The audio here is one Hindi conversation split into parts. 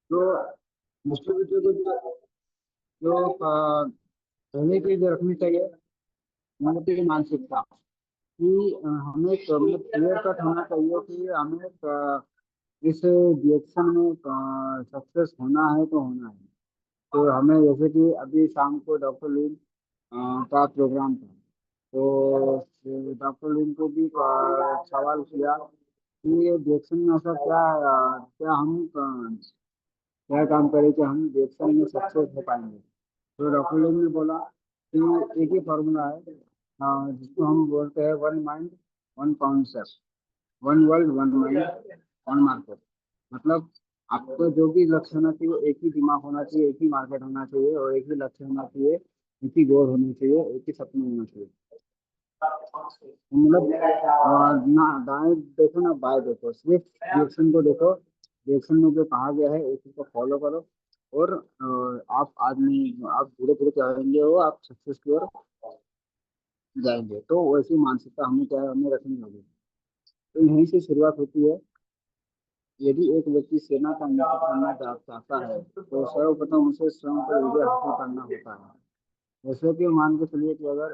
तो डिस्ट्रीब्यूटर को जो पहले की जो रखनी चाहिए उनकी मानसिकता कि हमें मतलब क्लियर कट होना चाहिए कि हमें इस रिएक्शन में सक्सेस होना है तो होना है। तो हमें जैसे कि अभी शाम को डॉक्टर लीन का प्रोग्राम था। तो डॉक्टर लीन को भी सवाल किया कि ये रिएक्शन में ऐसा क्या क्या हम क्या काम करें कि हम रिएक्शन में सक्सेस हो पाएंगे। तो डॉक्टर लीन ने बोला कि एक ही फॉर्मूला है जिसको हम बोलते हैं one mind one concept, one world one mind one market. मतलब आपको जो भी लक्ष्य होना चाहिए, एक ही दिमाग होना चाहिए, एक ही मार्केट होना चाहिए और एक ही लक्ष्य होना चाहिए, एक ही गोल होना चाहिए, एक ही सपना होना चाहिए। मतलब ना दाएं देखो ना बाएं देखो, सिर्फ डायरेक्शन को देखो। डायरेक्शन में जो कहा गया है उसी को फॉलो करो और आप आदमी आप धीरे धीरे जाएंगे हो, आप सक्सेस की ओर जाएंगे। तो वैसी मानसिकता हमें क्या है, हमें रखनी होगी। तो यहीं से शुरुआत होती है। यदि एक व्यक्ति सेना का नेतृत्व करना चाहता है तो सर्वप्रथम उसे स्वयं पर विजय हासिल करना होता है। जैसे कि मान के चलिए कि अगर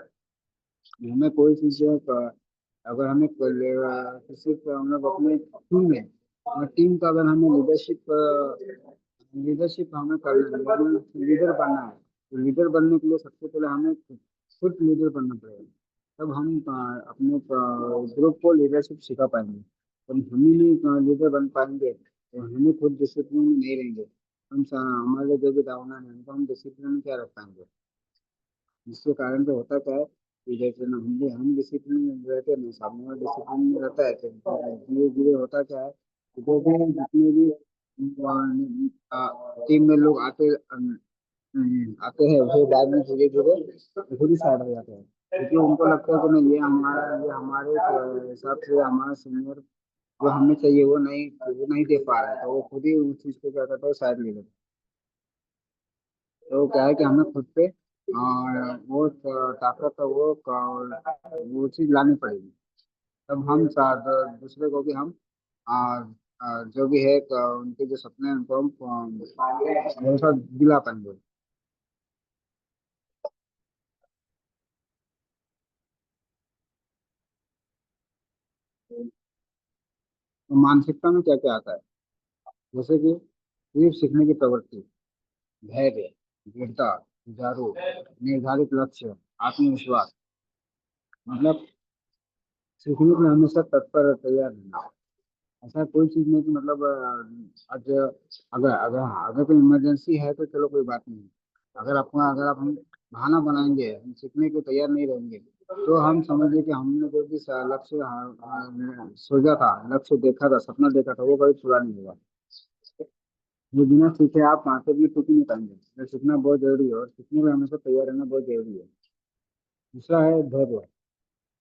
हमें कोई चीज अगर हमें किसी हम लोग अपने टीम में टीम का अगर हमें लीडरशिप लीडरशिप हमें करना है, लीडर बनना है। तो लीडर बनने के लिए सबसे पहले हमें खुद लीडर बनना पड़ेगा। तब हम अपने ग्रुप को लीडरशिप सिखा पाएंगे। तो हम ही नहीं लीडर बन पाएंगे तो हमें खुद डिसिप्लिन में नहीं रहेंगे। हमारे जो भी डाउनर है उनको हम डिसिप्लिन में क्या रख पाएंगे। जिसके कारण से होता क्या है कि जैसे ना हम डिसिप्लिन में रहते हैं ना सामने वाला डिसिप्लिन में रहता है तो धीरे धीरे होता क्या है कि जो भी जितने भी टीम में लोग आते हैं वो बाद में धीरे धीरे खुद ही साइड हो जाते हैं। क्योंकि उनको लगता है कि नहीं ये हमारे हिसाब से हमारा सीनियर जो हमें चाहिए वो नहीं दे पा रहा है। तो वो खुद ही उस चीज को क्या करता है, साइड ले लेता है। तो क्या है कि हमें खुद पे वो ताकत वो चीज लानी पड़ेगी। तब हम दूसरे को भी हम आ, जो भी है उनके जो सपने हैं उनको हम भरोसा दिला पाएंगे। तो मानसिकता में क्या क्या आता है, जैसे कि सिर्फ सीखने की प्रवृत्ति, धैर्य, दृढ़ता, जुझारू, निर्धारित लक्ष्य, आत्मविश्वास। मतलब सीखने के लिए हमेशा तत्पर और तैयार रहना। ऐसा कोई चीज नहीं कि मतलब आज अगर अगर अगर कोई इमरजेंसी है तो चलो कोई बात नहीं। अगर आप हम बहाना बनाएंगे, हम सीखने को तैयार नहीं रहेंगे, तो हम समझिए कि हमने जो भी लक्ष्य सोचा था, लक्ष्य देखा था, सपना देखा था, वो कभी पूरा नहीं होगा। ये बिना सीखे आप मार्केट में टिक नहीं पाएंगे। तो सीखना बहुत जरूरी है और सीखने में हमेशा तैयार रहना बहुत जरूरी है। दूसरा है धैर्य।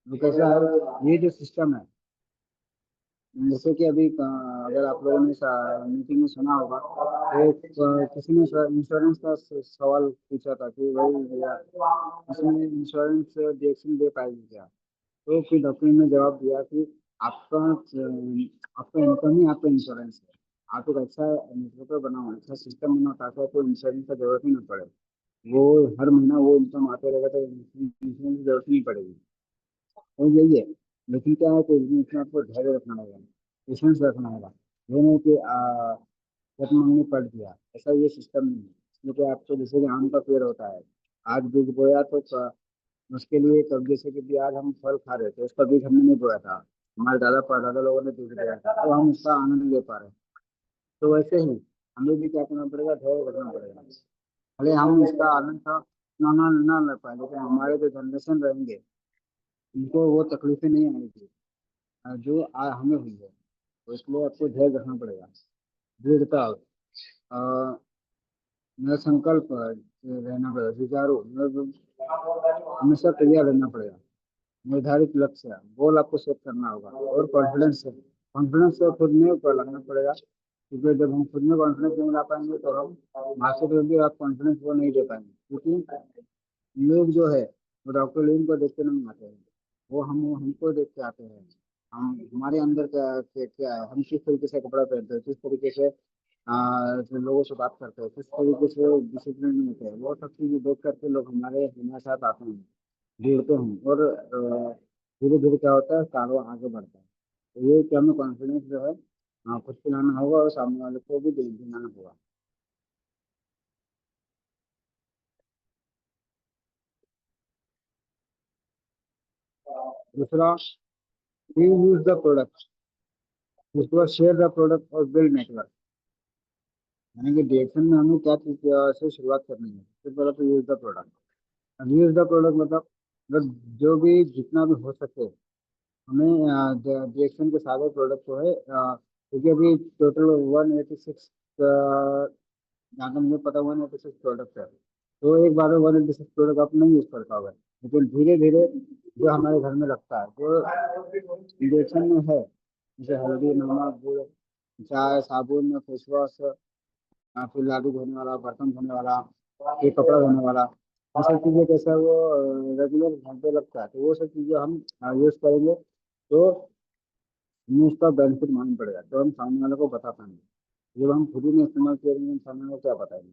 वो कैसा है, ये जो सिस्टम है, जैसे कि अभी अगर आप लोगों ने मीटिंग में सुना होगा तो किसी ने इंश्योरेंस का सवाल पूछा था कि भाई भैया इसमें इंश्योरेंस रिएक्शन दे पाएगी क्या। तो फिर डॉक्टर ने जवाब दिया कि आपका आपका इनकम ही आपका इंश्योरेंस है। आप एक अच्छा नेटवर्क बनाओ, अच्छा सिस्टम बनाओ ताकि आपको इंश्योरेंस का जरूरत ही ना पड़े। वो हर महीना वो इनकम आते रहेगा तो इंश्योरेंस की जरूरत नहीं पड़ेगी। और यही है। लेकिन क्या है कि इसमें आपको धैर्य रखना होगा, पेशेंस रखना होगा। ये नहीं कि जब हमने पढ़ दिया, ऐसा ये सिस्टम नहीं है। इसमें क्या आपको जैसे कि आम का पेड़ होता है, आज बीज बोया तो उसके लिए कब जैसे कि भी आज हम फल खा रहे थे, उसका बीज हमने नहीं बोया था, हमारे दादा परदादा लोगों ने बीज बोया था, तो हम उसका आनंद ले पा रहे हैं। तो वैसे ही हमें भी क्या करना पड़ेगा, धैर्य रखना पड़ेगा। भले हम इसका आनंद था ना ले पाए, लेकिन हमारे जो जनरेशन रहेंगे उनको वो तकलीफें नहीं आएगी जो हमें हुई है। तो इसलिए आपको धैर्य रखना पड़ेगा, दृढ़ता, अ, मेरा संकल्प रहना पड़ेगा, जुझारू मतलब हमेशा तैयार रहना पड़ेगा। निर्धारित लक्ष्य है, गोल आपको सेट करना होगा और कॉन्फिडेंस है। कॉन्फिडेंस से खुद में ऊपर लगना पड़ेगा, क्योंकि जब हम खुद में कॉन्फिडेंस नहीं ला पाएंगे तो हम मार्केट में भी आप कॉन्फिडेंस वो नहीं दे पाएंगे। क्योंकि लोग जो है वो डॉक्टर लीन को देख के नहीं आते हैं, वो हमको देख के आते हैं। हम हमारे अंदर क्या क्या क्या है, हम किस तरीके से कपड़ा पहनते हैं, किस तरीके से जो लोगों से बात करते हैं, किस तरीके से डिसिप्लिन में होते हैं, वो सब चीजें देख करके लोग हमारे साथ आते हैं, जुड़ते हैं, और धीरे धीरे क्या होता है, कारोबार आगे बढ़ता है। तो ये कि हमें कॉन्फिडेंस जो है खुद पे लाना होगा, और सामने वाले को भी दिलाना होगा। दूसरा, यूज द प्रोडक्ट। उसके बाद शेयर द प्रोडक्ट और बिल्ड नेटवर्क। यानी कि डिएक्शन में हमें क्या चीज से शुरुआत करनी है, सबसे पहले तो use the product. Use the product मतलब जो भी जितना भी हो सके हमें डिएक्शन के सारे प्रोडक्ट को है, क्योंकि अभी टोटल 186, जहाँ तक मुझे पता 186 प्रोडक्ट है। तो एक बार में 186 प्रोडक्ट आप नहीं यूज कर पाओगे, लेकिन धीरे धीरे जो हमारे घर में लगता है, जो इंजेक्शन में है, जैसे हल्दी, नमक, गुड़, चाय, साबुन, फेस वॉश, फिर लाडू धोने वाला, बर्तन धोने वाला, फिर कपड़ा धोने वाला, ये सब चीज़ें कैसा है, वो रेगुलर घर पे लगता है, तो वो सब चीज़ें हम यूज करेंगे, तो हमें उसका बेनिफिट मालूम पड़ेगा, तो हम सामने वाले को बता पाएंगे। जब हम खुद ही नहीं इस्तेमाल करेंगे, हम सामने वाले को क्या बताएंगे।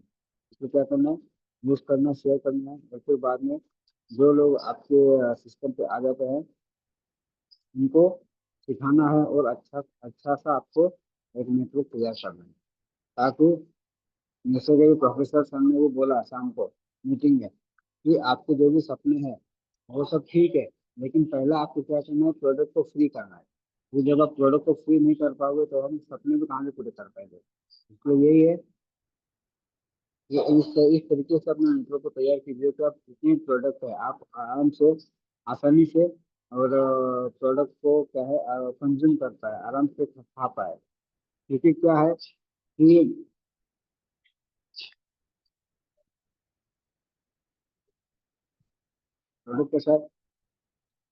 इसको क्या करना है, यूज करना, शेयर करना है, और फिर बाद में जो लोग आपके सिस्टम पे आ जाते हैं उनको सिखाना है, और अच्छा अच्छा सा आपको एक नेटवर्क तैयार करना है, ताकि जैसे कि प्रोफेसर सर ने वो बोला शाम को मीटिंग में, कि आपके जो भी सपने हैं वो सब ठीक है, लेकिन पहले आपको क्या करना है, प्रोडक्ट को फ्री करना है। तो जब आप प्रोडक्ट को फ्री नहीं कर पाओगे तो हम सपने भी कहाँ से पूरे कर पाएंगे। इसलिए यही है, ये इस तरीके से अपने नेटवर्क को तैयार कीजिए कि आप जितने प्रोडक्ट है आप आराम से, आसानी से, और प्रोडक्ट को क्या है कंज्यूम कर पाए, आराम से खा पाए। क्योंकि क्या है कि प्रोडक्ट कैसा है,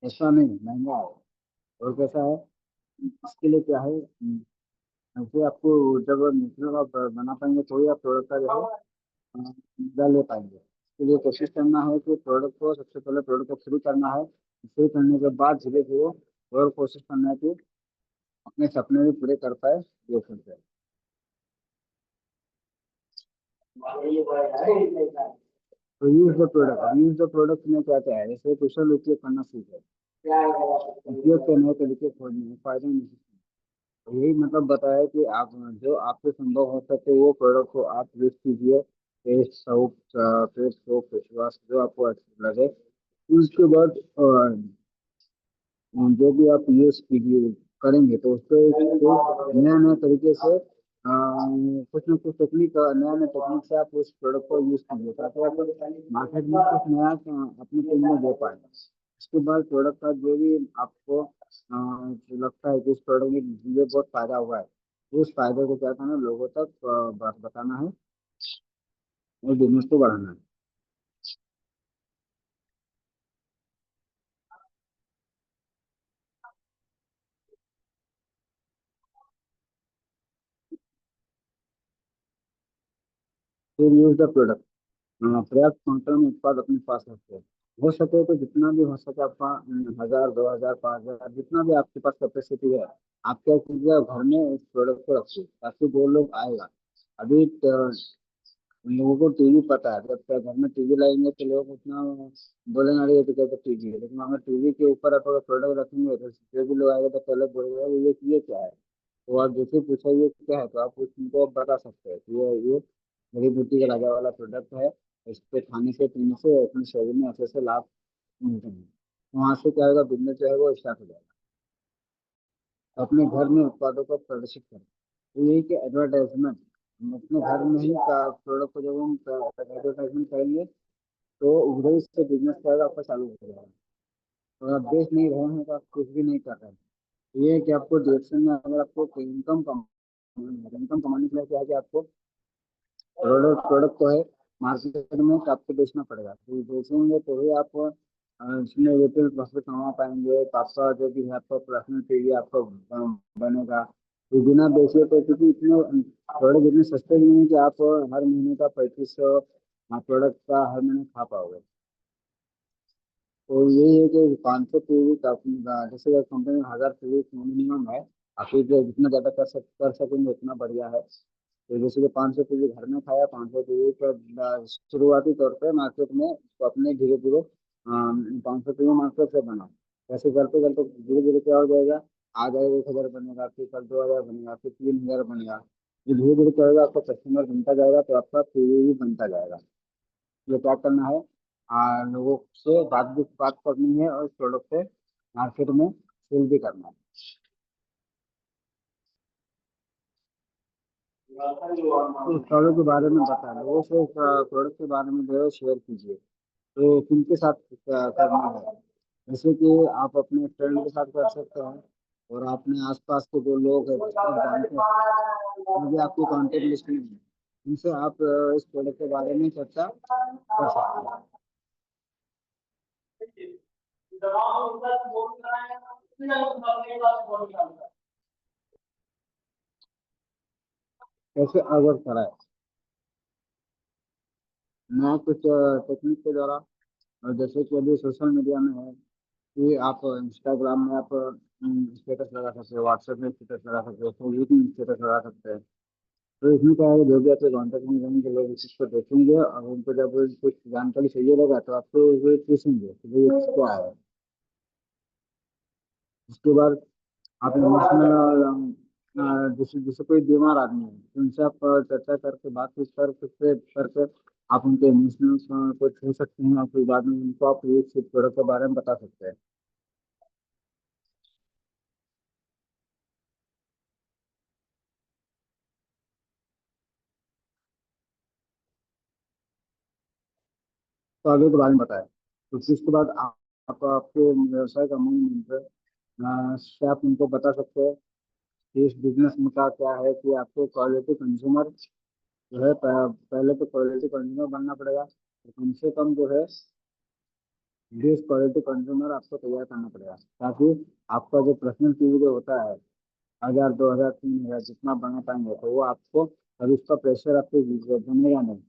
ऐसा नहीं महंगा है, और कैसा है, इसके लिए क्या है, ऐसे आपको जब नेचुरल आप बना पाएंगे तो ही आप प्रोडक्ट का जो है मजा ले पाएंगे। इसके लिए कोशिश करना है कि प्रोडक्ट को सबसे पहले प्रोडक्ट को फ्री करना है, फ्री करने के बाद धीरे धीरे और कोशिश करना है कि अपने सपने भी पूरे कर पाए ये करते हैं। तो use the product, use the product में क्या क्या है, जैसे कुशल उपयोग करना सीखे, उपयोग के नए तरीके खोजने, फायदे नहीं। तो यही मतलब बताया कि आप जो आपसे संभव हो सके वो प्रोडक्ट को आप यूज कीजिए, face soap, face soap, face wash, जो आपको अच्छा लगे। उसके बाद जो भी आप यूज कीजिए करेंगे तो उसको नया नया तरीके से कुछ न कुछ टेक्निक, नया नया टेक्निक से आप उस प्रोडक्ट को यूज कीजिए, ताकि आप मार्केट में कुछ नया अपनी टीम में दे पाए। उसके बाद प्रोडक्ट का जो भी आपको जो लगता है कि इस प्रोडक्ट में मुझे बहुत फायदा हुआ है, उस फायदे को क्या करना है, लोगों तक बताना है, और बिजनेस को बढ़ाना है। फिर यूज द प्रोडक्ट। पर्याप्त मात्रा में उत्पाद अपने पास रखते हैं। हो सके तो जितना भी हो सके आपका 1000, 2000, 5000, जितना भी आपके पास कैपेसिटी है, आप क्या कीजिए, आप घर में उस प्रोडक्ट को रखिए, ताकि वो लोग आएगा। अभी उन लोगों को टीवी पता है, जब तक घर में टीवी लाएंगे तो लोग उतना बोलेंगे अरे ये तो कहते टीवी है, लेकिन अगर टीवी के ऊपर आप अगर प्रोडक्ट रखेंगे तो जो भी लोग आएगा तो पहले बोलेगा ये क्या है। तो आप जैसे पूछा ये क्या है, तो आप उनको बता सकते हैं कि ये जड़ी बूटी का राजा वाला प्रोडक्ट है, इस पे खाने से पीने से अपने शरीर में ऐसे ऐसे लाभ मिलते हैं। तो वहाँ से क्या होगा, बिजनेस जो है वो स्टार्ट हो जाएगा। तो अपने घर में उत्पादों को प्रदर्शित करें, तो यही कि एडवर्टाइजमेंट, हम अपने घर में ही का प्रोडक्ट को जब हम एडवर्टाइजमेंट करेंगे तो उधर से बिजनेस का आपका चालू हो जाएगा। और आप बेच नहीं रहे हैं तो आप कुछ भी नहीं कर रहे हैं। ये है कि आपको डायरेक्शन में अगर आपको इनकम कमाने के लिए क्या है कि आपको प्रोडक्ट को है मार्केट में तो आपको बेचना पड़ेगा, तो ये बेचेंगे तो ही आप इसमें रिटेल प्रॉफिट कमा पाएंगे, तो आपका जो भी है आपका पर्सनल चाहिए आपको बनेगा। तो बिना बेचे तो, क्योंकि इतने प्रोडक्ट इतने सस्ते नहीं है कि आप हर महीने का 3500 प्रोडक्ट का हर महीने खा पाओगे। तो यही है कि 500 पीवी काफी, जैसे कंपनी में 1000 पीवी मिनिमम है, आप जो जितना ज्यादा कर सकेंगे उतना बढ़िया है। तो जैसे कि 500 केजी घर में खाया, 500 केजी का शुरुआती तौर पे मार्केट में तो अपने धीरे धीरे 500 केजी मार्केट से बना। ऐसे करते करते धीरे धीरे क्या हो जाएगा, आज 1,000 बनेगा, फिर कल 2,000 बनेगा, फिर 3,000 बनेगा। ये धीरे धीरे क्या होगा, आपका कस्टमर बनता जाएगा तो आपका पीवी भी बनता जाएगा। ये क्या करना है, लोगों से बात करनी है और प्रोडक्ट को मार्केट में सेल भी करना है। तो प्रोडक्ट के बारे में बता, लोगों से प्रोडक्ट के बारे में जो है शेयर कीजिए। तो किनके साथ करना है, जैसे कि आप अपने फ्रेंड के साथ कर सकते हैं, और अपने आसपास के जो लोग हैं जिसको आप जानते हैं, जो भी आपकी कॉन्टेक्ट लिस्ट में है, उनसे आप इस प्रोडक्ट के बारे में चर्चा कर सकते हैं। कैसे अवगत कराए, मैं कुछ टेक्निक के द्वारा, जैसे कि अभी सोशल मीडिया में है कि आप इंस्टाग्राम में आप स्टेटस लगा सकते हो, व्हाट्सएप में स्टेटस लगा सकते हो, फेसबुक में स्टेटस लगा सकते हैं। तो इसमें क्या है, जो भी आपके कॉन्टेक्ट में रहेंगे लोग इस चीज़ को देखेंगे, और उनको जब कुछ जानकारी चाहिए रहेगा तो आपको वो पूछेंगे कि भाई ये चीज़ क्या है। उसके बाद आप इमोशनल, जैसे जैसे कोई बीमार आदमी है तो उनसे आप चर्चा करके बातचीत करके करके आप उनके इमोशनल को छू सकते हैं, और फिर बाद में उनको आप ये प्रोडक्ट के बारे में बता सकते हैं। तो आगे के बारे में बताएं। तो फिर उसके बाद आप आपके व्यवसाय का मूल मंत्र से आप उनको बता सकते हैं कि इस बिजनेस में का क्या है, कि आपको क्वालिटी कंज्यूमर जो है, पहले तो क्वालिटी कंज्यूमर बनना पड़ेगा, तो कम से कम जो है 20 क्वालिटी कंज्यूमर आपको तैयार करना पड़ेगा, ताकि आपका जो पर्सनल टीवी जो होता है 1,000 2,000 3,000 जितना बना पाएंगे, तो वो आपको कभी उसका प्रेशर आपको बनेगा नहीं।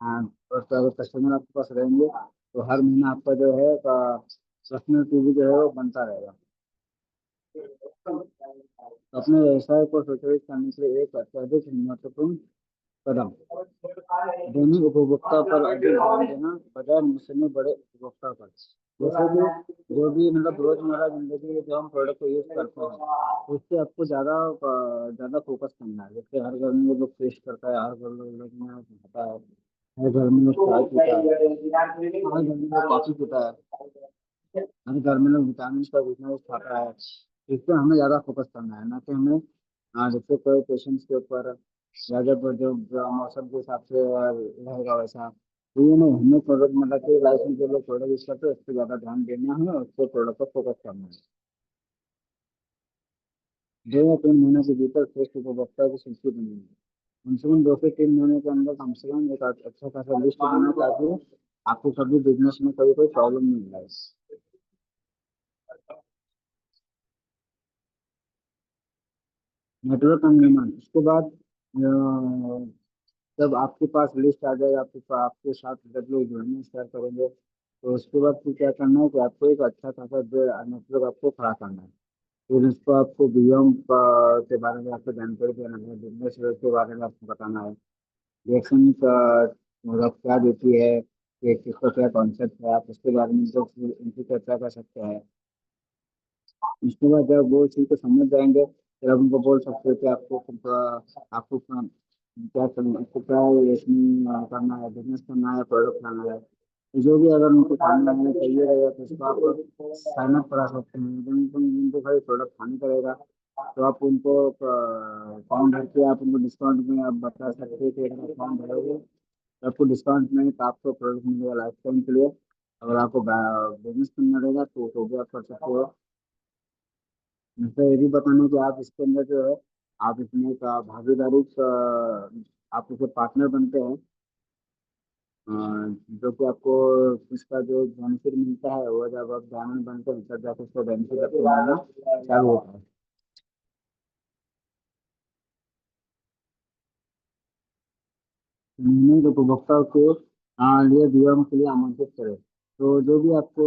हाँ, और तो अगर कस्टमर आपके पास रहेंगे तो हर महीना आपका जो है पर्सनल टीवी जो है वो बनता रहेगा। अपने व्यवसाय को सुरक्षित करने के लिए एक अत्यधिक महत्वपूर्ण कदम, दैनिक उपभोक्ता पर अधिक ध्यान देना बजाय मुश्किल में बड़े उपभोक्ता पर। जैसे कि जो भी मतलब रोजमर्रा जिंदगी में जो हम प्रोडक्ट को यूज करते हैं उससे आपको ज्यादा फोकस करना है। जैसे हर घर में वो लोग पेस्ट करता है, हर घर लोग में खाता है, हर घर में लोग चाय पीता है, हर घर में लोग कॉफी पीता है, हर घर में लोग विटामिन का जितना वो खाता है। इस पे हमें ज्यादा फोकस करना है, ना कि हमें जैसे कोई पेशेंट्स के ऊपर या जब जो मौसम के हिसाब से रहेगा वैसा। तो ये नहीं, हमें प्रोडक्ट मतलब कि लाइफ में जो लोग प्रोडक्ट यूज करते हैं उस पर ज्यादा ध्यान देना है, और उसको प्रोडक्ट पर फोकस करना है। 2 या 3 महीने के भीतर श्रेष्ठ उपभोक्ता की सूची बनेगी। कम से कम 2 से 3 महीने के अंदर कम से कम एक अच्छा खासा लिस्ट बना, ताकि आपको कभी बिजनेस में कभी कोई प्रॉब्लम नहीं आए। नेटवर्क का निर्माण, उसके बाद जब आपके पास लिस्ट आ जाए, आपके साथ जब लोग जुड़ने स्टार्ट करेंगे, तो उसके बाद फिर क्या करना है कि आपको एक अच्छा खासा जो नेटवर्क आपको खड़ा करना है। फिर उसको आपको बीएम के बारे में आपको जानकारी देना है, बिजनेस के बारे में आपको बताना है, रिएक्शन का मतलब क्या देती है, कि किसका क्या कॉन्सेप्ट है, आप उसके बारे में जो उनकी चर्चा कर सकते हैं। उसके बाद जब वो चीज़ को समझ जाएंगे, फिर आप उनको बोल सकते हो कि आपको क्या करना, आपको क्या इसमें करना है, बिजनेस करना है, प्रोडक्ट करना है। तो जो भी अगर उनको खाना है चाहिए रहेगा तो उसको आप साइन अप करा सकते हैं। तो उनको भाई प्रोडक्ट खाने का रहेगा, तो आप उनको फॉर्म भर के आप उनको डिस्काउंट में आप बता सकते हैं कि अगर फॉर्म भरोगे तो आपको डिस्काउंट में तो आपको प्रोडक्ट मिलेगा लाइफ टाइम के लिए। अगर आपको बिजनेस करना रहेगा तो भी आप कर सकते हो। मुझे ये भी बताना कि आप इसके अंदर जो है, आप इसमें का भागीदारी आप उसे पार्टनर बनते हैं, अ, जो कि आपको इसका जो बेनिफिट मिलता है वो जब आप डायमंड बनते हैं तब जाकर उसका बेनिफिट आपको मिलना चालू होता है। महीने के उपभोक्ता को लिए डीएम के लिए आमंत्रित करें। तो जो भी आपको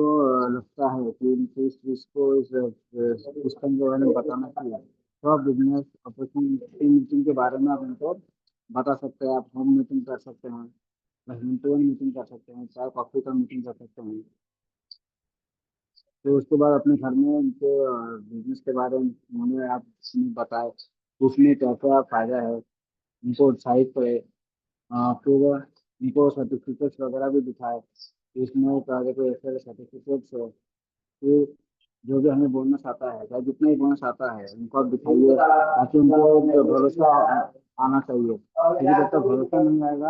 लगता है कि इनको इस चीज को इस सिस्टम के बारे में बताना चाहिए, तो आप बिजनेस अपॉर्चुनिटी मीटिंग के बारे में आप उनको बता सकते हैं, आप होम मीटिंग कर सकते हैं, वन मीटिंग कर सकते हैं, चाय कॉफी का मीटिंग कर सकते हैं। फिर उसके बाद अपने घर में उनके बिजनेस के बारे में उन्हें आप बताए, उसमें क्या क्या फायदा है, उनको उत्साहित करे। फिर उनको सर्टिफिकेट्स वगैरह भी दिखाए कि इसमें क्या देखो ऐसे सर्टिफिकेट्स है। फिर जो भी हमें बोनस आता है, चाहे जितना ही बोनस आता है उनको आप दिखाइए, ताकि उनको जो भरोसा आना चाहिए, क्योंकि जब तक भरोसा नहीं आएगा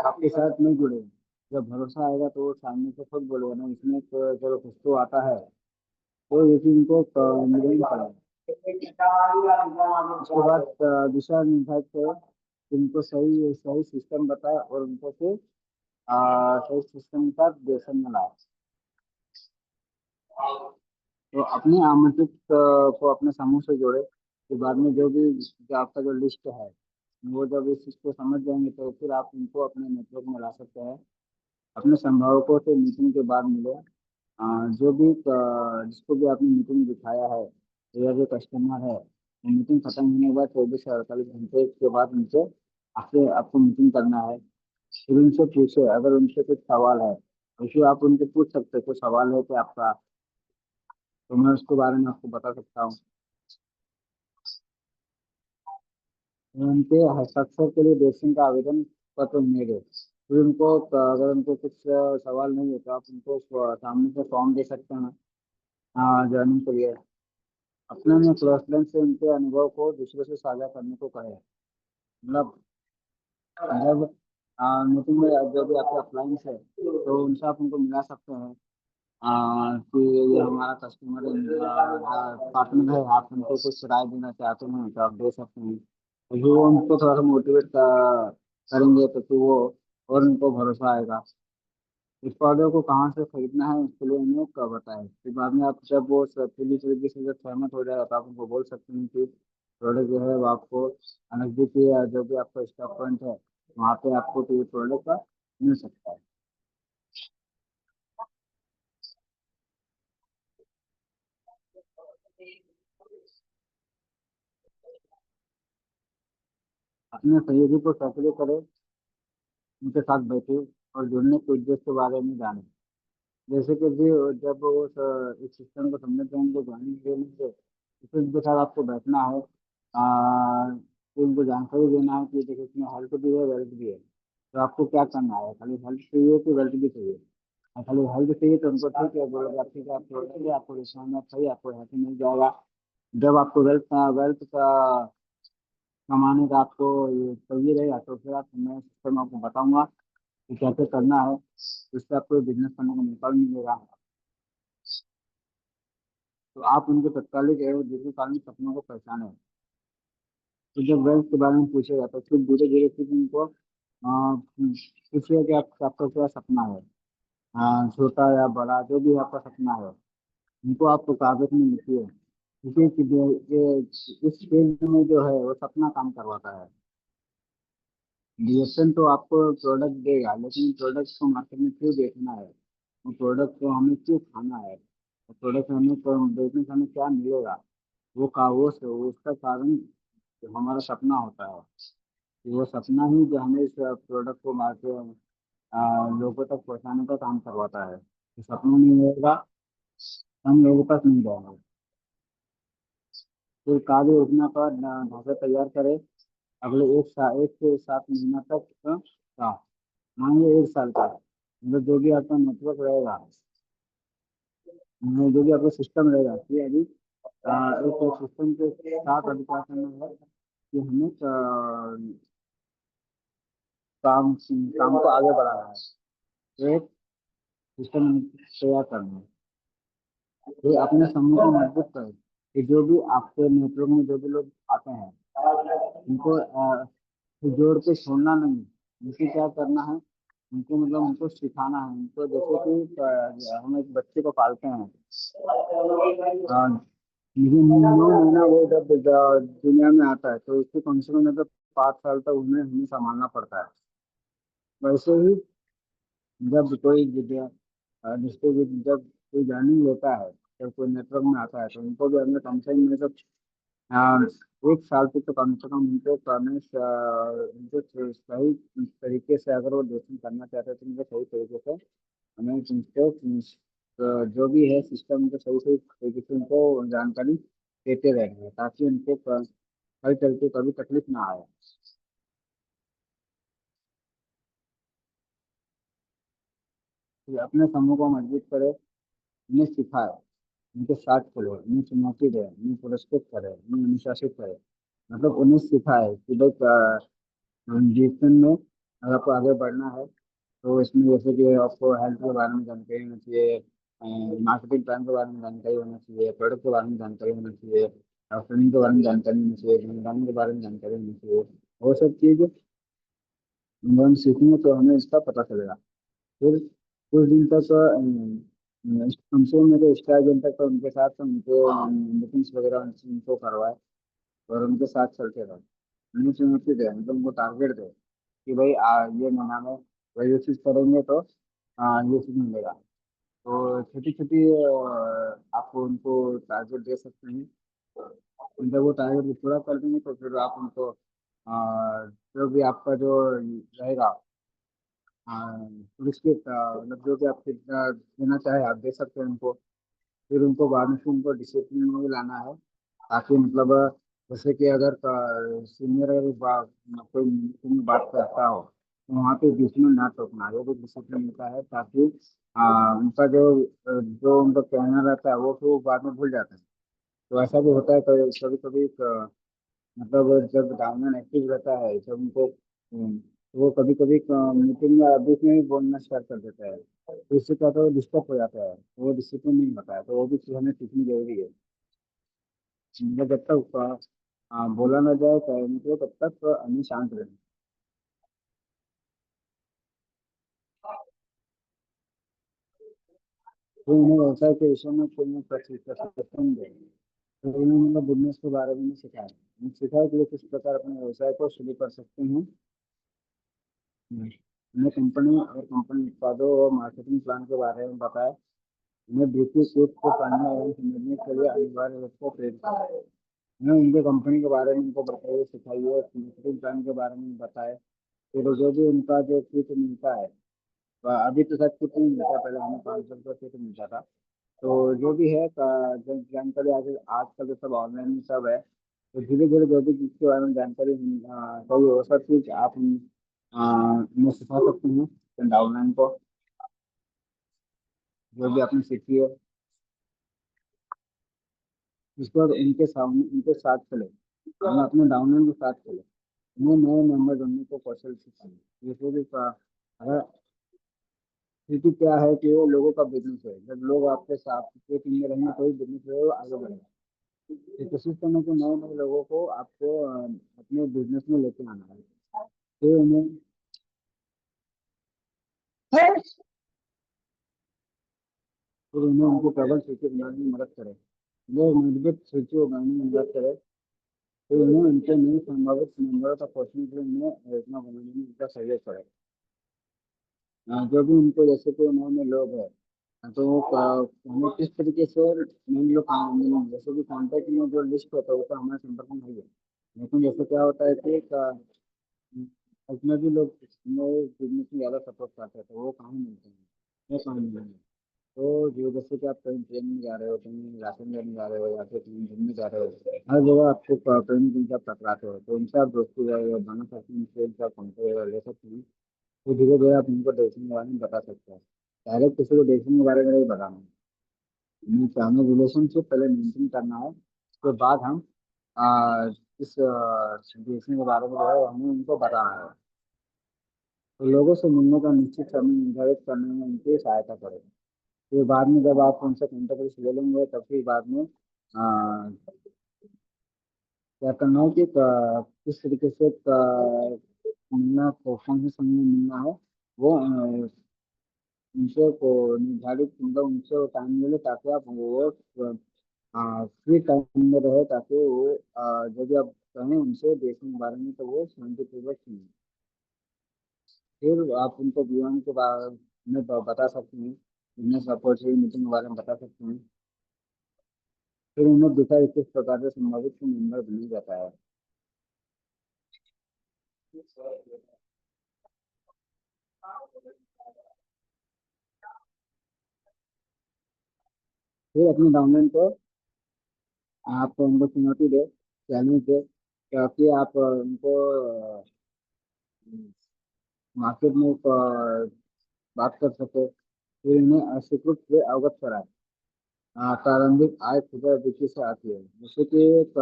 आपके साथ नहीं जुड़ेगा। जब भरोसा आएगा तो वो सामने से खुद बोलेगा ना, इसमें तो चलो कुछ तो आता है। तो ये चीज उनको मिलेगी पड़ेगा। उसके बाद दिशा निर्धारित करो कि उनको सही सही सिस्टम बताए और उनको फिर सही सिस्टम का देशन में लाए। तो अपने आमंत्रित को अपने समूह से जोड़े। तो बाद में जो आपका जो लिस्ट है, वो जब इस चीज को समझ जाएंगे तो फिर आप उनको अपने नेटवर्क में ला सकते हैं। अपने संभावकों से मीटिंग के बाद मिले। जो भी जिसको भी आपने मीटिंग दिखाया है या जो कस्टमर है, वो मीटिंग खत्म होने के बाद 24 से 48 घंटे के बाद उनसे आपसे आपको मीटिंग करना है। फिर उनसे पूछे, अगर उनसे कुछ सवाल है तो आप उनसे पूछ सकते हैं, कुछ सवाल है कि आपका, तो मैं उसके बारे में आपको बता सकता हूँ। उनके हस्ताक्षर के लिए देशन का आवेदन पत्र मिलेगा। फिर उनको अगर उनको कुछ सवाल नहीं है तो आप उनको सामने से फॉर्म दे सकते हैं। हाँ, ज्वाइनिंग के लिए अपने में क्लोज फ्रेंड से उनके अनुभव को दूसरों से साझा करने को कहे। मतलब जब मीटिंग में जो भी आपके अप्लाइंस है तो उनसे आप उनको मिला सकते हैं। कि ये हमारा कस्टमर पार्टनर है, आप उनको कुछ राय देना चाहते हैं तो आप दे सकते हैं। तो जो उनको थोड़ा सा मोटिवेट करेंगे तो फिर वो और उनको भरोसा आएगा। इस पौधे को कहाँ से खरीदना है उसके लिए उन्हें कब बताएं। फिर बाद में आप जब वो पूरी तरीके से जब सहमत हो जाएगा तो आप उनको बोल सकते हैं कि प्रोडक्ट जो है वो आपको नजदीकी या जो भी आपका स्टॉक पॉइंट है वहाँ पे आपको तो ये प्रोडक्ट का मिल सकता है। अपने सहयोगी को सक्रिय करें, उनके साथ बैठे और जुड़ने के उद्देश्य के बारे में जाने। जैसे कि भी जब वो इस सिस्टम को समझ जाएंगे, ज्वाइनिंग देंगे, तो फिर उनके साथ आपको बैठना है। फिर उनको जानकारी देना है कि देखो इसमें हेल्थ भी है, वेल्थ भी है। तो आपको क्या करना है, खाली हेल्थ चाहिए कि वेल्थ भी चाहिए। और खाली हेल्थ चाहिए तो उनको ठीक है बोलेगा, ठीक है आप छोड़ेंगे, आपको रिस्पॉन्स चाहिए, आपको हेल्थ मिल जाएगा। जब आपको वेल्थ का कमाने का आपको ये चाहिए रहेगा तो फिर आप, मैं सिस्टम आपको बताऊंगा कि कैसे करना है, इससे आपको बिजनेस करने का मौका भी मिलेगा। तो आप उनके तत्कालिक एवं दीर्घकालीन सपनों को पहचानें। तो जब वेल्थ के बारे में पूछेगा तो फिर धीरे धीरे फिर उनको पूछिए कि आपका क्या सपना है, छोटा या बड़ा जो भी आपका सपना है उनको आप कागज में लिखिए। क्योंकि इस फील्ड में जो है वो सपना काम करवाता है। डीएसएन तो आपको प्रोडक्ट देगा, लेकिन प्रोडक्ट को मार्केट में क्यों बेचना है, वो प्रोडक्ट को हमें क्यों खाना है, वो प्रोडक्ट हमें बेचने से हमें क्या मिलेगा, वो उसका कारण जो हमारा सपना होता है। कि वो सपना ही जो हमें इस प्रोडक्ट को मार्केट लोगों तक पहुंचाने का काम करवाता है। तो सपना नहीं होगा, हम लोगों पास नहीं जाएंगे। फिर कार्य योजना का ढांचा तैयार करें। अगले 1 से 7 महीना तक का, मान लो 1 साल का, मतलब जो भी आपका नेटवर्क रहेगा, जो भी आपका सिस्टम रहेगा, ये अभी एक सिस्टम के साथ अभी क्या करना है कि हमें काम काम को आगे बढ़ाना है। एक सिस्टम तैयार करना है। ये अपने समूह को मजबूत करें कि जो भी आपके नेटवर्क में जो भी लोग आते हैं उनको जोड़ के छोड़ना नहीं। उनको क्या करना है, उनको मतलब उनको सिखाना है। उनको जैसे कि हम एक बच्चे को पालते हैं, लेकिन 9 महीना वो जब दुनिया में आता है तो उसको कम से कम मतलब 5 साल तक उन्हें हमें संभालना पड़ता है। वैसे ही जब कोई जिसको भी जब कोई जर्निंग लेता है, जब कोई नेटवर्क में आता है तो उनको भी हमें कम से कम मतलब हाँ, एक साल तक तो कम से कम उनको करने उनको सही तरीके से अगर वो लेसन करना चाहते हैं तो उनको सही तरीके से हमें उनको जो भी है सिस्टम उनको सही सही तरीके से उनको जानकारी देते रहना है ताकि उनको हर तरीके कभी तकलीफ ना आए। तो अपने समूह को मजबूत करे, उन्हें सिखाए, उनके साथ चले, उन्हें चुनौती दे, उन्हें पुरस्कृत करे, उन्हें अनुशासित करे। मतलब उन्हें सिखाए कि भाई जीवन में अगर आपको आगे बढ़ना है तो इसमें जैसे कि आपको हेल्थ के बारे में जानकारी होना चाहिए, मार्केटिंग प्लान के बारे में जानकारी होना चाहिए, प्रोडक्ट के बारे में जानकारी होना चाहिए, ट्रेनिंग के बारे में जानकारी होनी चाहिए, निगरानी के बारे में जानकारी होनी चाहिए। वो सब चीज़ जब हम सीखेंगे तो हमें इसका पता चलेगा। फिर कुछ दिन तक कम से कम मेरे स्टार दिन तक तो उनके साथ उनको मीटिंग्स वगैरह उनको करवाए और उनके साथ चलते रहे। उन्हें चुनौती दे, मतलब उनको टारगेट दे कि भाई ये महीना में वही ये चीज़ करेंगे तो ये चीज़ मिलेगा। तो छोटी छोटी आपको उनको टारगेट दे सकते हैं। जब वो टारगेट पूरा कर देंगे तो फिर आप उनको जो भी आपका जो रहेगा पुरस्कृत मतलब जो भी आप देना चाहे आप दे सकते हैं उनको। फिर उनको बाद में फिर उनको डिसिप्लिन में भी लाना है ताकि मतलब जैसे कि अगर सीनियर अगर कोई मीटिंग में बात करता हो तो वहाँ पे बीच में ना टोकना, वो भी डिसिप्लिन होता है ताकि उनका जो उनका कहना रहता है वो फिर वो बाद में भूल जाते हैं। तो ऐसा भी होता है कभी कभी कभी मतलब जब डायमंड एक्टिव रहता है जब उनको वो कभी कभी मीटिंग में बीच में ही बोलना स्टार्ट कर देता है तो इससे क्या होता है डिस्टर्ब हो जाता है, वो डिसिप्लिन नहीं होता है। तो वो भी चीज़ हमें सीखनी जरूरी है। मतलब जब तक बोला ना जाए कहने को तब तक हमें शांत रहना। तो उन्हें व्यवसाय के विषय में कोई ना प्रशिक्षण दें। तो उन्होंने मतलब बिजनेस के बारे में नहीं सिखाया, उन्हें सिखाया कि वो किस प्रकार अपने व्यवसाय को शुरू कर सकते हैं। उन्हें कंपनी और कंपनी उत्पादों और मार्केटिंग प्लान के बारे में बताया। उन्हें बीटी सूट को पढ़ने एवं समझने के लिए अनिवार्य रूप से प्रेरित करा। उन्हें उनके कंपनी के बारे में उनको बताइए, सिखाइए, मार्केटिंग प्लान के बारे में बताए। फिर जो भी उनका जो किट मिलता है, अभी तो शायद किट नहीं मिलता, पहले हमें 500 रुपये किट मिलता था। तो जो भी है जो जानकारी आज आजकल तो सब ऑनलाइन में सब है। तो धीरे धीरे जो भी जिसके बारे में जानकारी चाहिए वो सब चीज़ आप उन्हें सिखा सकते हैं ऑनलाइन को, जो भी आपने सीखी है। उसके बाद उनके सामने उनके साथ चले, हम अपने डाउनलाइन के साथ चले, उन्हें नए मेंबर बनने को कौशल सिखाएं। जैसे कि अगर क्योंकि क्या है कि वो लोगों का बिजनेस है, जब लोग आपके साथ के टीम में रहेंगे तो ही बिजनेस जो है वो आगे बढ़ेगा। तो कोशिश करना कि नए नए लोगों को आपको अपने बिजनेस में लेके आना है। फिर उन्हें फिर उन्हें उनकी ट्रबल सूची बनाने में मदद करें, वो मजबूत सूची बनाने में मदद करें। फिर उन्हें उनके नए संभावित मेंबरों तक पहुंचने के लिए उन्हें योजना बनाने में उनका सहयोग करें। जो भी उनको जैसे कि नए नए लोग हैं तो वो हमें किस तरीके से मान लो जैसे कि कॉन्टैक्ट में जो लिस्ट होता है वो तो हमारे संपर्क में है ही है। लेकिन जैसे क्या होता है कि उसमें भी लोग हमें बिजनेस में ज़्यादा सपोर्ट करते हैं तो वो कहाँ मिलते हैं, वो कहाँ मिलेंगे। तो जो जैसे कि आप कहीं ट्रेन में जा रहे हो, कहीं राशन लेने जा रहे हो या फिर कहीं घूमने जा रहे हो, हर जगह आपको कहीं ना कहीं से आप टकराते हो तो उनसे आप दोस्ती बना सकते हैं, उनसे उनसे आप कॉन्टेक्ट ले सकते हैं। तो धीरे धीरे आप उनको डेसिंग के बारे में बता सकते हैं। डायरेक्ट किसी को डेसिंग के बारे में नहीं बताना है। हमें रिलेशनशिप पहले मेंटेन करना है, उसके बाद हम इस डेसिंग के बारे में जो है हमें उनको बताना है। तो लोगों से मिलने का निश्चित समय निर्धारित करने में उनकी सहायता करें। फिर बाद में जब आप उनसे कॉन्टेक्ट ले लेंगे तब फिर बाद में क्या करना है कि किस तरीके से मिलना को कौन से समय में मिलना है वो उनसे को निर्धारित मतलब उनसे टाइम मिले ताकि आप वो फ्री टाइम में रहे ताकि वो जब भी आप कहें उनसे देश के बारे में तो वो शांतिपूर्वक सुने। फिर आप उनको जीवन के बारे में बता सकते हैं, बिजनेस अपॉर्चुनिटी मीटिंग के बारे में बता सकते हैं। फिर उन्हें दिखा किस प्रकार से संभावित मेंबर बना जाता है। फिर अपने डाउनलाइन को आप उनको चुनौती दे, चैलेंज दे, ताकि आप उनको मार्केट में बात कर सके, फिर इन्हें अस्वीकृत से अवगत कराए। प्रारंभिक आय खुदरा बिक्री से आती है, जैसे कि एक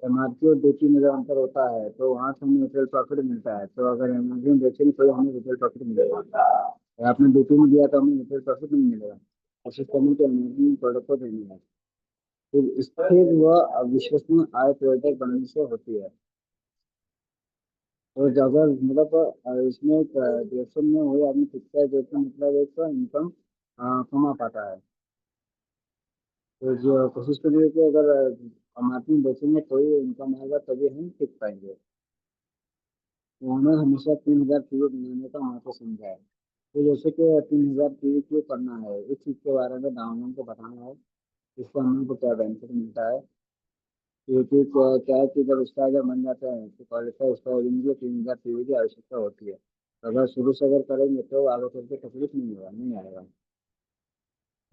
एमआरपी और डीपी में जब अंतर होता है तो वहाँ से हमें रिटेल प्रॉफिट मिलता है। तो अगर एमआरपी में बेचेंगे तो हमें रिटेल प्रॉफिट मिलेगा, अगर आपने डीपी में दिया तो हमें रिटेल प्रॉफिट नहीं मिलेगा। कोशिश करनी तो एमआरपी प्रोडक्ट को देनी है। फिर स्थिर व अविश्वसनीय आय प्रवर्तक बनने से होती है। और अगर मतलब इसमें direction में वही आदमी सीखता है जो कि मतलब एक इनकम कमा पाता है। तो जो कोशिश करिए कि अगर हमारे बेचेंगे तो ही इनकम आएगा, तभी हम सीख पाएंगे। तो उन्होंने हमेशा 3,000 पीवी बनाने का महत्व समझा है। तो जैसे कि 3,000 पीवी क्यों करना है, इस चीज़ के बारे में डाउनलोड को बताना है, इससे हम लोग को क्या बेनिफिट मिलता है। क्योंकि क्या है कि जब उसका अगर बन जाता है तो क्वालिफाई उसका के लिए 3,000 पीवी की आवश्यकता होती है। तो अगर शुरू से अगर करेंगे तो आगे चल के तकलीफ नहीं होगा, नहीं आएगा।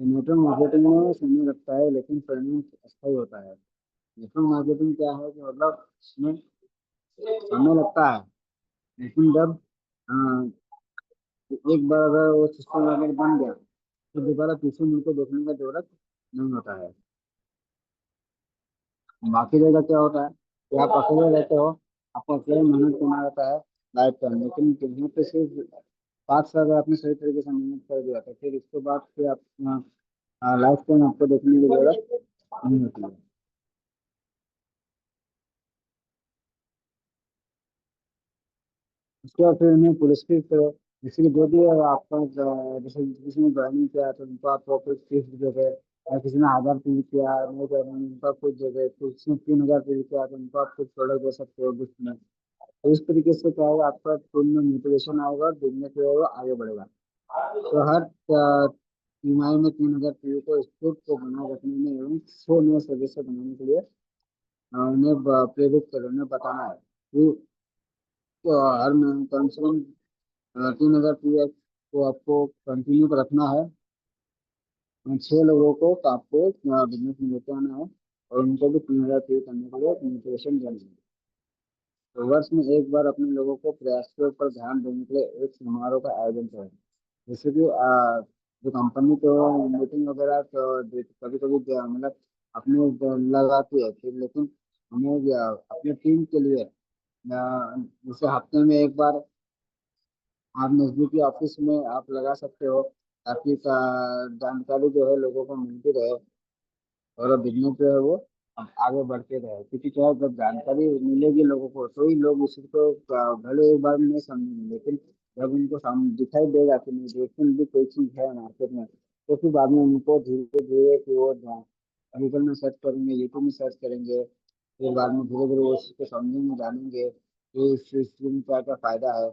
नेटवर्क मार्केटिंग में समय लगता है लेकिन परिणाम अस्थायी होता है। नेटवर्क मार्केटिंग क्या है कि मतलब इसमें समय लगता है, लेकिन जब एक बार अगर वो सिस्टम अगर बन गया तो दोबारा पीछे मुड़ के देखने का जरूरत नहीं होता है। बाकी जगह क्या होता है कि आप अकेले रहते हो, आपको अकेले मेहनत करना रहता है लाइफ टाइम, लेकिन यहाँ पे सिर्फ 5 साल अगर आपने सही तरीके से मेहनत कर दिया तो फिर इसके बाद फिर आप लाइफ टाइम आपको देखने की जरूरत नहीं होती है। उसके बाद फिर उन्हें पुरस्कृत करो। जैसे कि जो भी आपका जैसे किसी ने ज्वाइनिंग किया तो उनको आप कुछ फीस दे गए, या किसी ने 1,000 पे किया नहीं कर उनका कुछ दे गए, तो किसी ने 3,000 पे किया तो उनको आप कुछ प्रोडक्ट दे सकते हो गिफ्ट में। तो इस तरीके से क्या होगा, आपका टीम में मोटिवेशन आएगा और बिजनेस जो है वो आगे बढ़ेगा। तो हर तिमाही में 3,000 पीयू को स्थिर को बनाए रखने में एवं 100 नए सदस्य बनाने के लिए उन्हें प्रेरित करें, उन्हें बताना है कि तो हर महीने कम से कम 3,000 पीयू को आपको कंटिन्यू रखना है। 6 लोगों को आपको बिजनेस में लेके आना है और उनको भी 3,000 पीयू करने के लिए मोटिवेशन देना है। तो वर्ष में एक बार अपने लोगों को प्रयास के ऊपर ध्यान देने के लिए एक समारोह का आयोजन करें। जैसे कि जो कंपनी तो मीटिंग वगैरह तो कभी कभी मतलब अपने लगाती है फिर, लेकिन हमें अपने टीम के लिए जैसे हफ्ते में एक बार आप नजदीकी ऑफिस में आप लगा सकते हो, ताकि जानकारी जो है लोगों को मिलती रहे और बिजनेस जो है वो आगे बढ़ते रहे। क्योंकि क्या है, जब जानकारी मिलेगी लोगों को तो ही लोग उसी को भले एक बार में नहीं समझेंगे, लेकिन जब उनको सामने दिखाई देगा कि नहीं देखने भी कोई चीज़ है मार्केट में, तो फिर बाद में उनको धीरे धीरे कि वो गूगल में सर्च करेंगे, यूट्यूब में सर्च करेंगे, फिर बाद में धीरे धीरे वो उसको समझेंगे, जानेंगे कि इस चीज़ में क्या क्या फायदा है।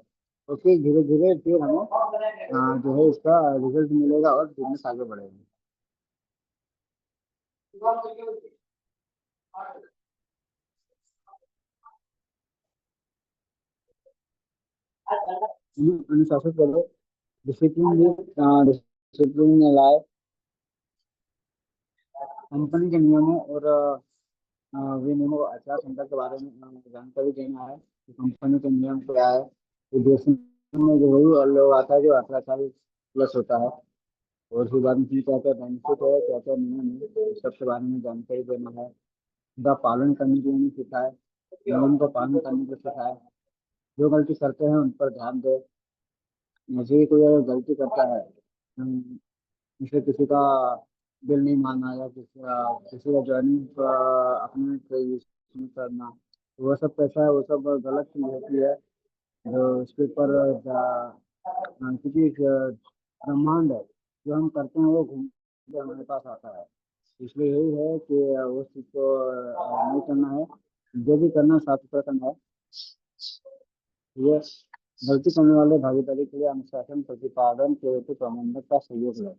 तो फिर धीरे धीरे फिर हमें जो है इसका रिजल्ट मिलेगा और बिजनेस आगे बढ़ेगा। अनुशासित करो, डिसिप्लिन डिसिप्लिन में लाए, कंपनी के नियमों और विनियमों आचार संहिता के बारे में जानकारी देना है कि कंपनी के नियम क्या है। विदेश में जो वही लोग आता है जो 18 साल प्लस होता है, और फिर बाद में क्या क्या बेनिफिट है, क्या क्या नियम है, इस सबके बारे में जानकारी देना है। उनका पालन करने के लिए सिखाए, नियम का पालन करने को सिखाए। जो गलती करते हैं उन पर ध्यान दे। मुझे कोई अगर गलती करता है, जैसे किसी का बिल नहीं मानना या किसी का ज्वाइनिंग अपने से यूज नहीं करना, तो वो सब कैसा है, वो सब गलत चीज होती है। जो उसके ऊपर क्योंकि ब्रह्मांड है, जो हम करते हैं वो घूम के हमारे पास आता है। इसलिए यही है कि उस चीज को नहीं करना है, जो भी करना है साफ सुथरा करना है। ये गलती करने वाले भागीदारी के लिए अनुशासन प्रतिपादन के हेतु प्रबंधक का सहयोग है।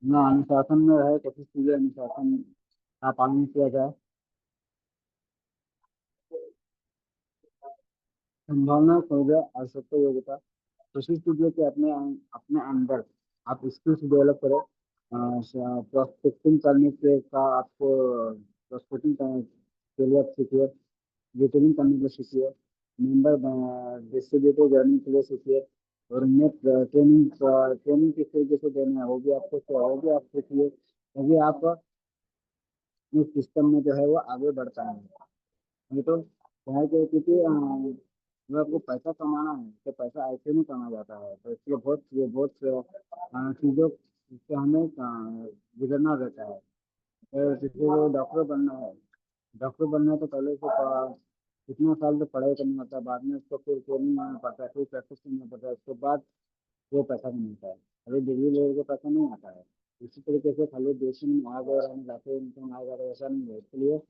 ना अनुशासन में रहे तो किस चीज़ें अनुशासन का पालन किया जाए। संभावना समझे आवश्यकता योग्यता कोशिश कीजिए कि अपने अपने अंदर आप स्किल्स डेवलप करें। प्रोस्पेक्टिंग करने के का आपको प्रोस्पेक्टिंग करने के लिए आप सीखिए। रिटेलिंग करने के सीखिए। मेंबर डिस्ट्रीब्यूटर जर्नी के लिए सीखिए। और उन्हें ट्रेनिंग ट्रेनिंग किस तरीके से देना है वो भी आप सीखिए, तभी आप इस सिस्टम में जो है वो आगे बढ़ पाएंगे। ये तो क्या है कि क्योंकि जब आपको पैसा कमाना है तो पैसा ऐसे नहीं कमाया जाता है, तो इसलिए बहुत चीज़ों से हमें गुजरना रहता है। तो किसी को डॉक्टर बनना है, डॉक्टर बनना है तो पहले उसको कितना साल तो पढ़ाई करना होता है, बाद में उसको फिर ट्रेनिंग लेना पड़ता है, फिर प्रैक्टिस करना पड़ता है, उसके बाद वो पैसा नहीं मिलता है। अभी डिग्री लेने के पैसा नहीं आता है। इसी तरीके से खाली देश में आ गए हम जाते इनकम आ गया ऐसा नहीं है, इसलिए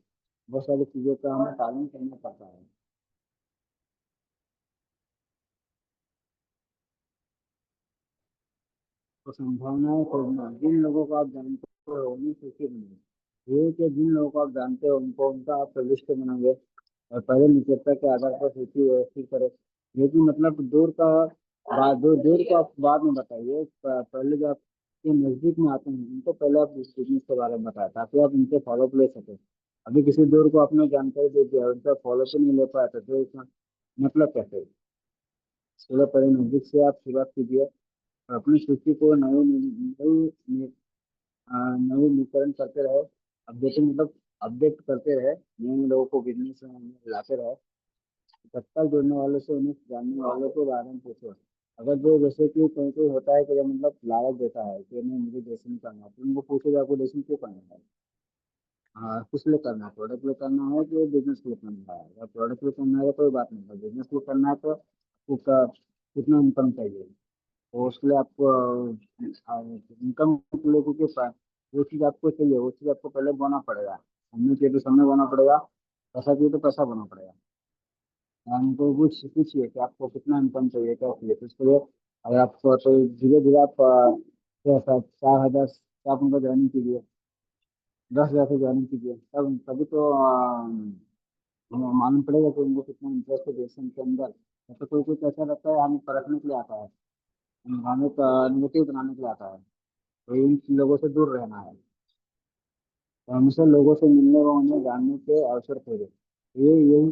बहुत सारी चीज़ों का हमें पालन करना पड़ता है। तो संभावनाएं खोजना जिन लोगों को आप जानते हो उन्हीं सूची बनाइए। ये कि जिन लोगों को आप जानते हो उनको उनका आप लिस्ट बनाओगे और पहले निकटता के आधार पर सूची व्यवस्थित करें। लेकिन मतलब दूर का बात दूर को आप बाद में बताइए, पहले जो आपके नजदीक में आते हैं उनको पहले आप इस बिजनेस के बारे में बताएं ताकि आप उनसे फॉलोअप ले सकें। अभी किसी दूर को आपने जानकारी दे दिया उनका फॉलोअप नहीं ले पाया तो फिर इसका मतलब कैसे। इसलिए पहले नजदीक से आप शुरुआत कीजिए और अपनी सूची को नवीनीकरण करते रहे। अपडेटिंग मतलब अपडेट करते रहे, नए नए लोगों को बिजनेस में लाते रहे। तत्काल जुड़ने वालों से उन्हें जानने वालों के बारे में पूछो। अगर जो जैसे कि कोई कोई होता है कि जो मतलब लालच देता है कि नहीं मुझे डेसिंग करना है, तो उनको पूछो कि आपको डेसिंग क्यों करना है। हाँ किस लिए करना है, प्रोडक्ट लिए करना है कि बिजनेस लिए करना है। अगर प्रोडक्ट लिए करना है तो कोई बात नहीं है, बिजनेस लिए करना है तो आपको कितना इनकम चाहिए। तो उसके लिए आपको इनकम के लिए क्योंकि जो चीज़ आपको चाहिए वो चीज़ आपको पहले बोना पड़ेगा। हमने चाहिए तो समय बोना पड़ेगा, पैसा चाहिए तो पैसा बोना पड़ेगा। उनको कुछ पूछिए कि आपको कितना इनकम चाहिए क्या चाहिए, तो उसके लिए अगर आपको तो धीरे धीरे आप 4,000 से आप उनको ज्वाइनिंग कीजिए, 10,000 से ज्वाइनिंग कीजिए, तब तभी तो हमें मालूम पड़ेगा कि उनको कितना इंटरेस्ट है देशन के अंदर। तो कोई कोई कैसा रहता है हमें परखने के लिए आता है, हमें नेगेटिव बनाने के लिए आता है, तो इन लोगों से दूर रहना है। तो हमेशा लोगों से मिलने व उन्हें जानने के अवसर खोजे। ये यही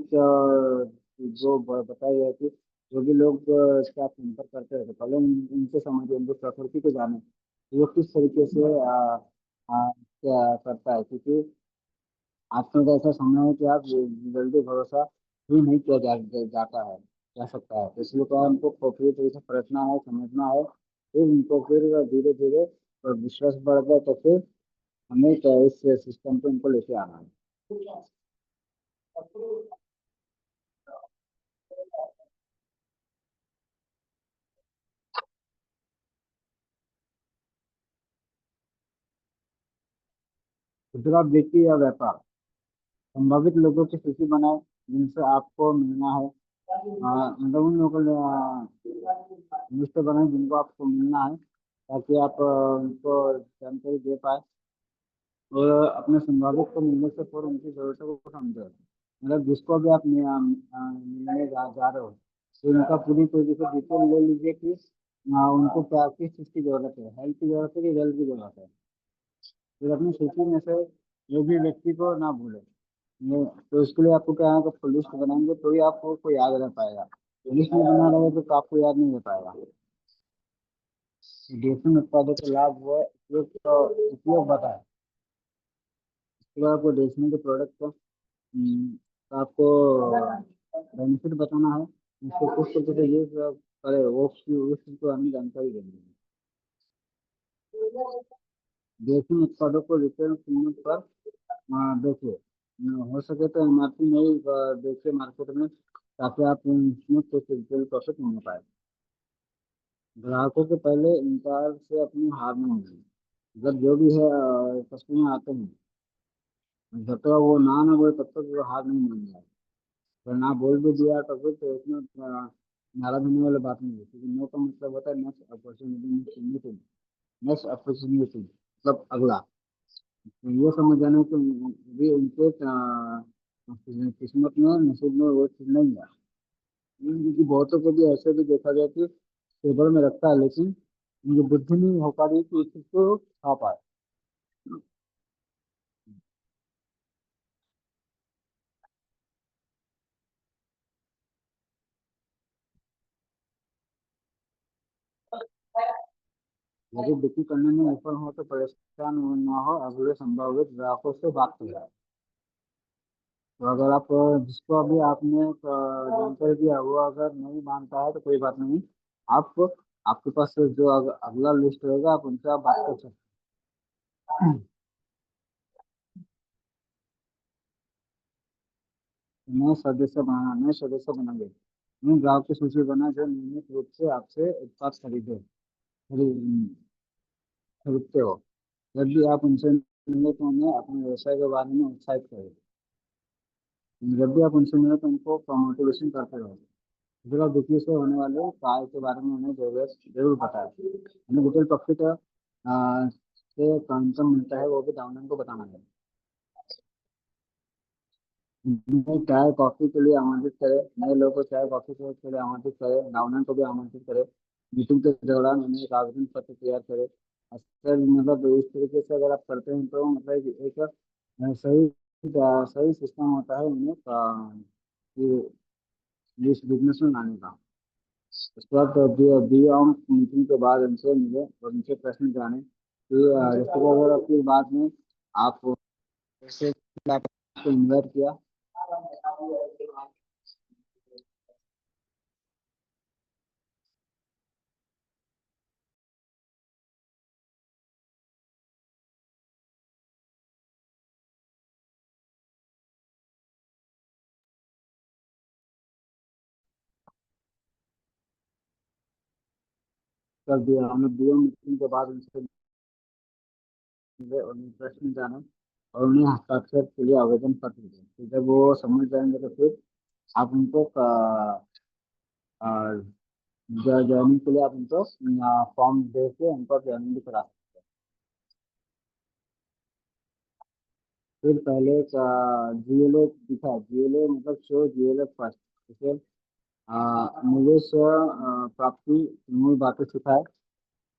जो बताया गया है कि जो भी लोग इसका आप संपर्क करते हैं तो पहले उनसे समझिए, उनकी प्रकृति को जाने वो किस तरीके से क्या करता है, क्योंकि आजकल का ऐसा समय है कि आप जल्दी भरोसा ही नहीं किया जाता है जा सकता है। तो इसलिए क्या है, उनको पूरी तरीके से परखना है समझना है, फिर उनको फिर धीरे धीरे विश्वास बढ़ गया तो फिर हमें क्या इस सिस्टम पे उनको लेके आना है। खुदरा बिक्री या व्यापार संभावित लोगों की सूची बनाए जिनसे आपको मिलना है। मतलब उन लोगों को लिस्ट बनाए जिनको आपको मिलना है ताकि आप उनको जानकारी दे पाए और अपने संभावित को मिलने से पूर्व उनकी जरूरतों को समझो। मतलब जिसको भी आप मिलने जा रहे हो तो उनका पूरी तरीके से डिटेल ले लीजिए कि उनको क्या किस चीज़ की जरूरत है, हेल्थ की जरूरत है कि वेल्थ की जरूरत है। फिर अपनी सूची में से जो भी व्यक्ति को ना भूले। तो इसके लिए आपको क्या है कि लिस्ट बनाएंगे तो ही आपको याद रह पाएगा। लिस्ट में बना रहे तो आपको याद नहीं रह पाएगा। डेयरी उत्पादों के लाभ व उपयोग बताएं। इसके बाद आपको डेयरी के प्रोडक्ट का आपको बेनिफिट बताना है, उसको किस तरीके से यूज करे वो उस चीज को हमें जानकारी देनी है। देसी उत्पादों को रिटेल कीमत पर बेचे, हो सके तो एमआरपी में ही बेचे मार्केट में ताकि आप इसमें कुछ रिटेल प्रॉफिट मिल पाए। ग्राहकों के पहले इंतजार से अपनी हार नहीं मानी। मतलब जो भी है कस्टमर आते हैं जब तक वो ना बोले तब तक वो हार नहीं मान रहा है। अगर ना बोल भी दिया तो फिर तो उसमें नाराज होने वाली बात नहीं है, क्योंकि नो का मतलब होता है नेक्स्ट अपॉर्चुनिटी, नेक्स्ट अपॉर्चुनिटी। मतलब अगला। तो ये समझ जाना कि भी उनके किस्मत में नसीब में वो चीज नहीं है। क्योंकि बहुतों को भी ऐसे भी देखा गया कि टेबल में रखता है, लेकिन उनकी बुद्धि नहीं हो पा रही कि इस चीज को खा पाए। यदि बिक्री करने में विफल हो तो परेशान न हो, अगले संभावित ग्राहकों से बात करें। तो अगर आप जिसको अभी आपने जानकारी दिया वो अगर नहीं मानता है तो कोई बात नहीं। आप आपके पास जो अगला लिस्ट रहेगा, आप उनसे आप बात कर सकते हैं। नए सदस्य बनाएंगे। नए ग्राहक की सूची बना जो नियमित रूप से आपसे उत्पाद खरीद- खरीदते हो। जब भी आप उनसे मिले तो उन्हें अपने व्यवसाय के बारे में उत्साहित करें। जब भी आप उनसे मिले तो उनको मोटिवेशन करते रहो। फिर आप बिक्री से होने वाले कार्य के बारे में उन्हें जरूरत जरूर बताएं। हमें विकल्प पक्षी का से कौन मिलता है वो भी डाउनलाइन को बताना है। नए चाय कॉफी के लिए आमंत्रित करें। नए लोगों को चाय कॉफी के लिए आमंत्रित करें। डाउनलाइन को भी आमंत्रित करें। मीटिंग के दौरान उन्हें एक आवेदन पत्र तैयार करें। अक्सर मतलब इस तरीके से अगर आप करते हैं तो मतलब एक सही सही सिस्टम होता है उन्हें इस बिजनेस में लाने का। उसके बाद मीटिंग के बाद उनसे मिले और उनसे प्रश्न जाने कि जैसे कि अगर आपकी बात में आप जैसे आपको इन्वाइट किया कर दिया, हमने दिया मीटिंग के बाद उनसे मिले और उन्हें प्रश्न जाने और उन्हें हस्ताक्षर के लिए आवेदन पत्र दें। तो जब वो समझ जाएंगे तो फिर आप उनको ज्वाइनिंग के लिए आप उनको फॉर्म दे के उनको ज्वाइनिंग भी करा सकते हैं। फिर पहले जीएलओ दिखा, जीएलओ मतलब शो जीएलओ फर्स्ट। जैसे निवेश प्राप्ति मूल बातें सिखाए।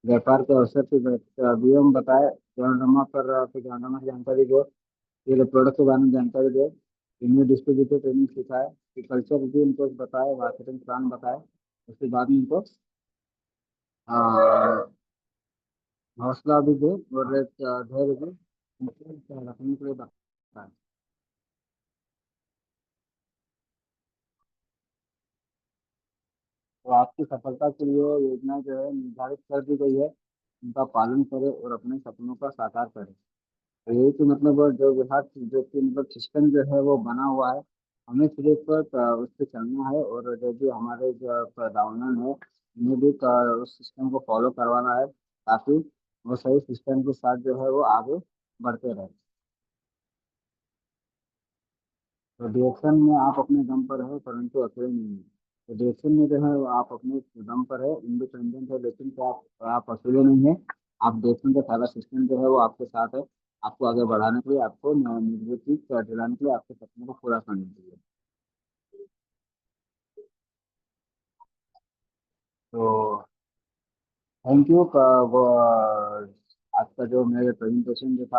व्यापार के अवसर के नियम बताए। जर्नमा पर जर्नमा की जानकारी दो। फिर प्रोडक्ट के बारे में जानकारी दो। इनमें डिस्ट्रीब्यूटर ट्रेनिंग सिखाए। फिर कल्चर भी उनको बताए, मार्केटिंग प्लान बताए। उसके बाद में उनको अ, हौसला भी दे और एक धैर्य भी उनको रखने के लिए बताए। तो आपकी सफलता के लिए योजना जो है निर्धारित कर दी गई है। उनका पालन करें और अपने सपनों का साकार करें। तो यही कि मतलब जो बिहार जो कि मतलब सिस्टम जो है वो बना हुआ है। हमें सिर्फ उस पर चलना है और जो भी हमारे जो प्रधान है उन्हें भी उस सिस्टम को फॉलो करवाना है, ताकि वो सही सिस्टम के साथ जो है वो आगे बढ़ते रहे। तो डायरेक्शन में आप अपने दम पर है परंतु अकेले नहीं है। तो डायरेक्शन में जो है वो आप अपने दम पर है, इंडिपेंडेंट है, लेकिन तो आप अकेले नहीं है। आप डायरेक्शन का सारा सिस्टम जो है वो आपके साथ है। आपको आगे बढ़ाने के लिए, आपको मजबूती दिलाने के लिए, आपके सपनों को पूरा करने के लिए। तो थैंक यू। वो आपका जो मेरे प्रेजेंटेशन जो था